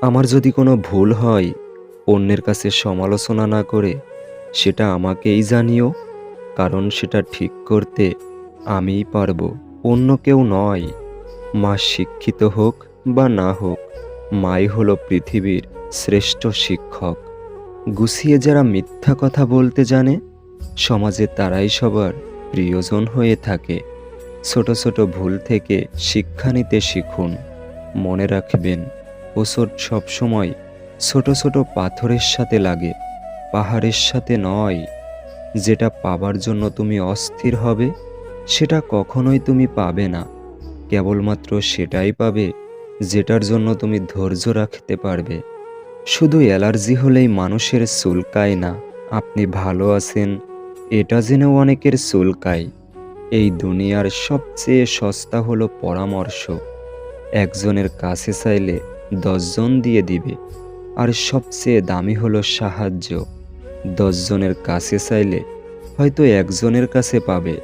আমার যদি কোনো ভুল হয়, অন্যের কাছে সমালোচনা না করে সেটা আমাকেই জানিও, কারণ সেটা ঠিক করতে আমিই পারবো, অন্য কেউ নয়। মা শিক্ষিত হোক বা না হোক, মাই হলো পৃথিবীর শ্রেষ্ঠ শিক্ষক। গুছিয়ে যারা মিথ্যা কথা বলতে জানে, সমাজে তারাই সবার প্রিয়জন হয়ে থাকে। ছোট ছোট ভুল থেকে শিক্ষা নিতে শিখুন। মনে রাখবেন, ওসব সবসময় ছোট ছোট পাথরের সাথে লাগে, পাহাড়ের সাথে নয়। যেটা পাবার জন্য তুমি অস্থির হবে, সেটা কখনোই তুমি পাবে না। কেবলমাত্র সেটাই পাবে যেটার জন্য তুমি ধৈর্য রাখতে পারবে। শুধু অ্যালার্জি হলেই মানুষের চুলকায় না। আপনি ভালো আছেন এটা জেনেও অনেকের চুলকায়। এই দুনিয়ার সবচেয়ে সস্তা হলো পরামর্শ। একজনের কাছে চাইলে 10 জন দিয়ে দিবে। আর সবচেয়ে দামি হলো সাহায্য। 10 জনের কাছে চাইলে হয়তো একজনের কাছে পাবে।